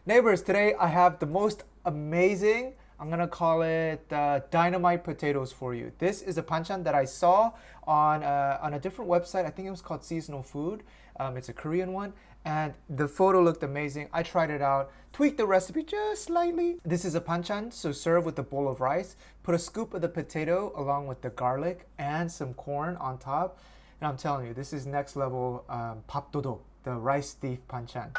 Neighbors, today I have the most amazing, I'm gonna call it dynamite potatoes for you. This is a banchan that I saw on a different website. I think it was called Seasonal Food. It's a Korean one, and the photo looked amazing. I tried it out, tweaked the recipe just slightly. This is a banchan, so serve with a bowl of rice. Put a scoop of the potato along with the garlic and some corn on top. And I'm telling you, this is next level papdodo, the rice thief banchan.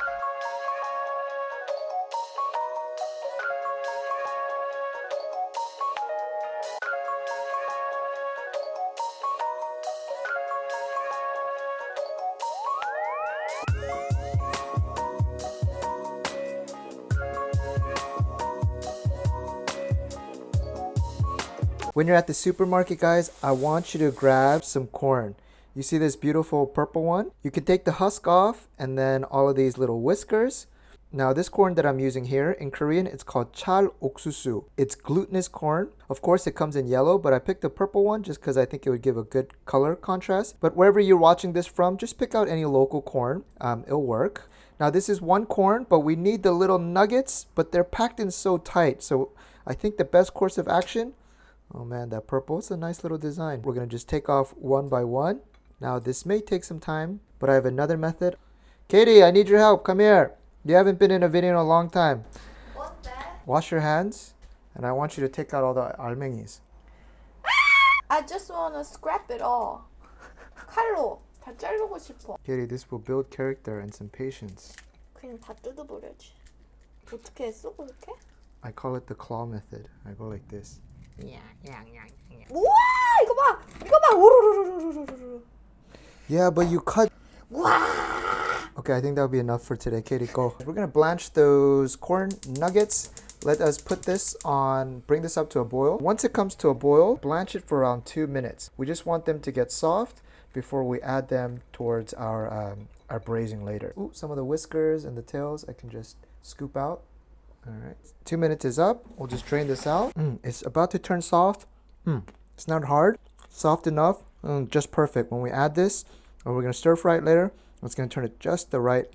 When you're at the supermarket, guys, I want you to grab some corn. You see this beautiful purple one? You can take the husk off and then all of these little whiskers. Now this corn that I'm using here, in Korean, it's called chal 옥수수. It's glutinous corn. Of course, it comes in yellow, but I picked the purple one just because I think it would give a good color contrast. But wherever you're watching this from, just pick out any local corn. It'll work. Now this is one corn, but we need the little nuggets, but they're packed in so tight. So I think the best course of action, oh man, that purple, it's a nice little design. We're gonna just take off one by one. Now this may take some time, but I have another method. Katie, I need your help, come here. You haven't been in a video in a long time. What's that? Wash your hands, and I want you to take out all the almengis. I just wanna scrap it all. 칼로 다 자르고 싶어. Katie, this will build character and some patience. 그냥 다 뜯어버려야지. 어떻게 했어 그렇게? I call it the claw method. I go like this. 우와 이거 봐 이거 봐 우르르르르르르. Yeah, but you cut. 와. Okay, I think that'll be enough for today. Katie, go. We're gonna blanch those corn nuggets. Let us put this on, bring this up to a boil. Once it comes to a boil, blanch it for around 2 minutes. We just want them to get soft before we add them towards our braising later. Ooh, some of the whiskers and the tails I can just scoop out. All right, 2 minutes is up. We'll just drain this out. It's about to turn soft. It's not hard, soft enough, just perfect. When we add this, and we're gonna stir fry it later, it's gonna turn it just the right.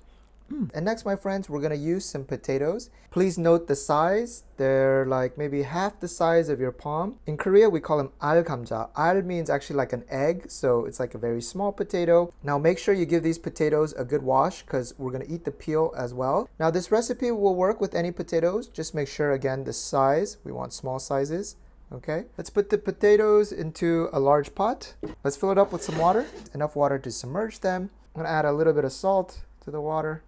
And next, my friends, we're gonna use some potatoes. Please note the size. They're like maybe half the size of your palm. In Korea, we call them al gamja. Al means actually like an egg, so it's like a very small potato. Now make sure you give these potatoes a good wash because we're gonna eat the peel as well. Now this recipe will work with any potatoes. Just make sure, again, the size. We want small sizes. Okay, let's put the potatoes into a large pot. Let's fill it up with some water, enough water to submerge them. I'm gonna add a little bit of salt to the water.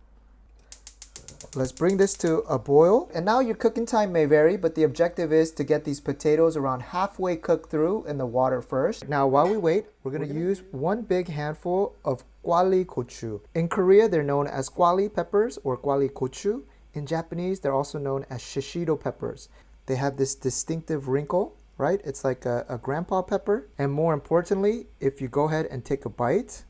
Let's bring this to a boil. And now your cooking time may vary, but the objective is to get these potatoes around halfway cooked through in the water first. Now, while we wait, we're gonna use one big handful of Gwali gochu. In Korea, they're known as Gwali peppers or Gwali gochu. In Japanese, they're also known as Shishito peppers. They have this distinctive wrinkle, right? It's like a grandpa pepper. And more importantly, if you go ahead and take a bite,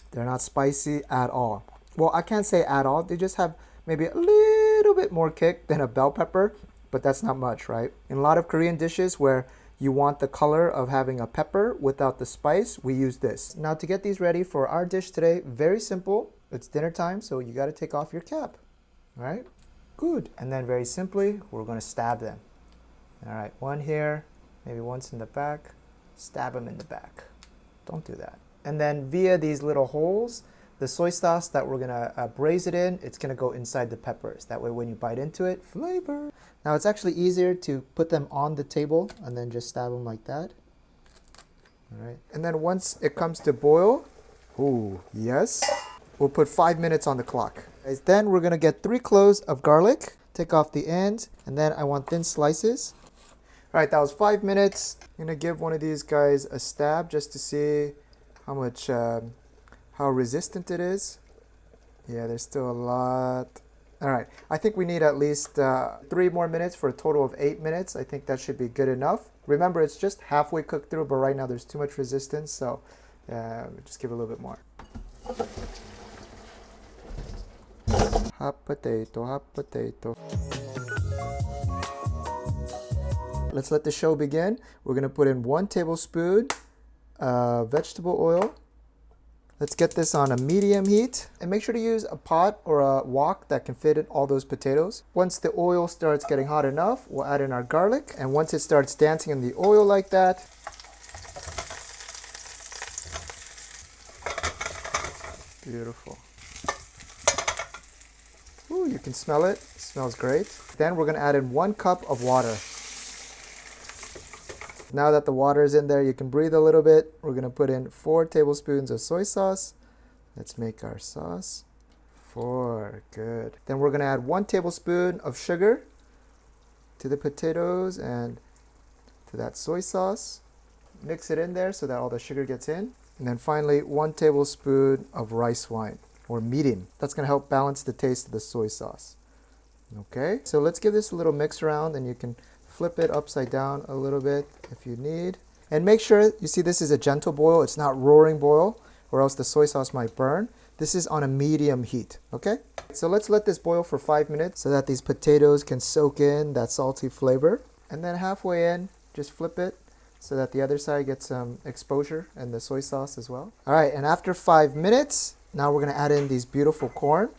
they're not spicy at all. Well, I can't say at all. They just have maybe a little bit more kick than a bell pepper, but that's not much, right? In a lot of Korean dishes where you want the color of having a pepper without the spice, we use this. Now to get these ready for our dish today, very simple. It's dinner time, so you gotta take off your cap, all right? Good. And then very simply, we're gonna stab them. All right, one here, maybe once in the back, stab them in the back. Don't do that. And then via these little holes, the soy sauce that we're gonna braise it in, it's gonna go inside the peppers. That way when you bite into it, flavor. Now it's actually easier to put them on the table and then just stab them like that. All right. And then once it comes to boil, ooh, yes, we'll put 5 minutes on the clock. Then we're gonna get 3 cloves of garlic, take off the ends, and then I want thin slices. All right, that was 5 minutes. I'm gonna give one of these guys a stab just to see how resistant it is. Yeah, there's still a lot. All right, I think we need at least 3 more minutes for a total of 8 minutes. I think that should be good enough. Remember, it's just halfway cooked through, but right now there's too much resistance, so just give it a little bit more. Hot potato, hot potato. Let's let the show begin. We're gonna put in 1 tablespoon vegetable oil. Let's get this on a medium heat. And make sure to use a pot or a wok that can fit in all those potatoes. Once the oil starts getting hot enough, we'll add in our garlic. And once it starts dancing in the oil like that, beautiful. Ooh, you can smell it. It smells great. Then we're going to add in 1 cup of water. Now that the water is in there, you can breathe a little bit. We're going to put in 4 tablespoons of soy sauce. Let's make our sauce. 4, good. Then we're going to add 1 tablespoon of sugar to the potatoes and to that soy sauce. Mix it in there so that all the sugar gets in. And then finally, 1 tablespoon of rice wine or mirin. That's going to help balance the taste of the soy sauce. Okay, so let's give this a little mix around, and you can flip it upside down a little bit if you need. And make sure, you see this is a gentle boil. It's not roaring boil, or else the soy sauce might burn. This is on a medium heat, okay? So let's let this boil for 5 minutes so that these potatoes can soak in that salty flavor. And then halfway in, just flip it so that the other side gets some exposure and the soy sauce as well. All right, and after 5 minutes, now we're gonna add in these beautiful corn.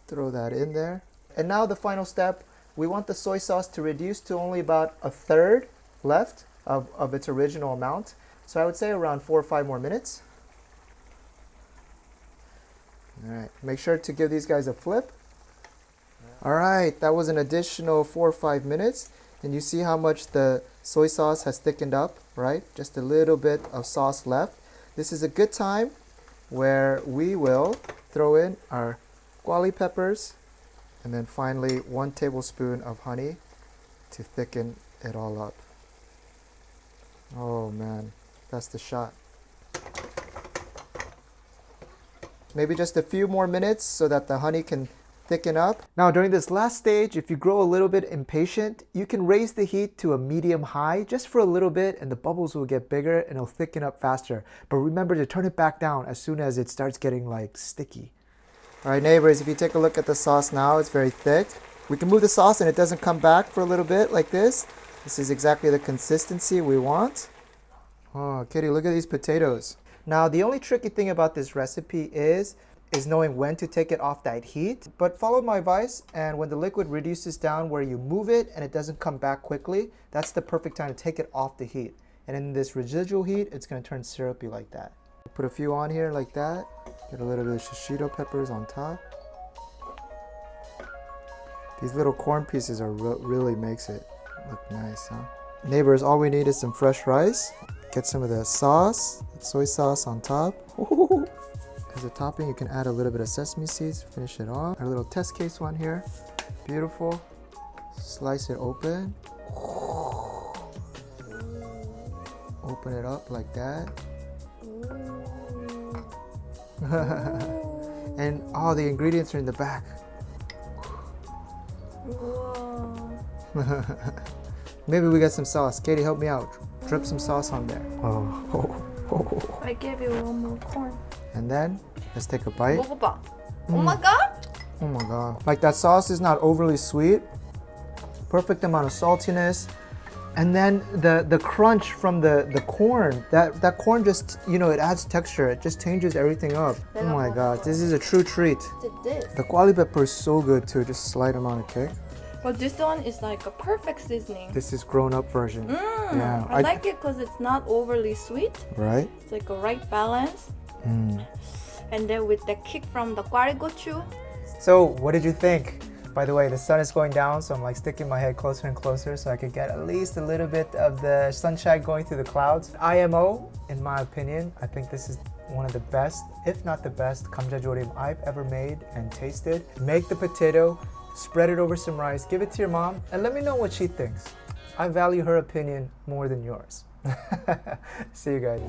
Throw that in there. And now the final step, we want the soy sauce to reduce to only about 1/3 left of its original amount. So I would say around 4 or 5 more minutes. All right, make sure to give these guys a flip. All right, that was an additional 4 or 5 minutes. And you see how much the soy sauce has thickened up, right? Just a little bit of sauce left. This is a good time where we will throw in our Gwali peppers, and then finally 1 tablespoon of honey to thicken it all up. Oh man, that's the shot. Maybe just a few more minutes so that the honey can thicken up. Now during this last stage, if you grow a little bit impatient, you can raise the heat to a medium high just for a little bit, and the bubbles will get bigger and it'll thicken up faster. But remember to turn it back down as soon as it starts getting like sticky. All right, neighbors, if you take a look at the sauce now, it's very thick. We can move the sauce and it doesn't come back for a little bit like this. This is exactly the consistency we want. Oh, Kitty, look at these potatoes. Now, the only tricky thing about this recipe is knowing when to take it off that heat. But follow my advice, and when the liquid reduces down where you move it and it doesn't come back quickly, that's the perfect time to take it off the heat. And in this residual heat, it's going to turn syrupy like that. Put a few on here like that. Get a little bit of shishito peppers on top. These little corn pieces are really makes it look nice, huh? Neighbors, all we need is some fresh rice. Get some of the sauce, soy sauce on top. As a topping, you can add a little bit of sesame seeds, finish it off. Our little test case one here. Beautiful. Slice it open. Open it up like that. And all the ingredients are in the back. Maybe we got some sauce. Katie, help me out. Drip some sauce on there. Oh. I gave you 1 more corn. And then let's take a bite. 먹어봐. Oh my god. Oh my god. Like that sauce is not overly sweet. Perfect amount of saltiness. And then the crunch from the corn, that corn just, you know, it adds texture. It just changes everything up. Oh my god, this is a true treat. This. The Gwali pepper is so good too, just a slight amount of kick. But this one is like a perfect seasoning. This is grown-up version. Yeah, I like it because it's not overly sweet. Right? It's like a right balance. And then with the kick from the gwari gochu. So, what did you think? By the way, the sun is going down, so I'm like sticking my head closer and closer so I could get at least a little bit of the sunshine going through the clouds. IMO, in my opinion, I think this is one of the best, if not the best, Gamja Jorim I've ever made and tasted. Make the potato, spread it over some rice, give it to your mom, and let me know what she thinks. I value her opinion more than yours. See you guys.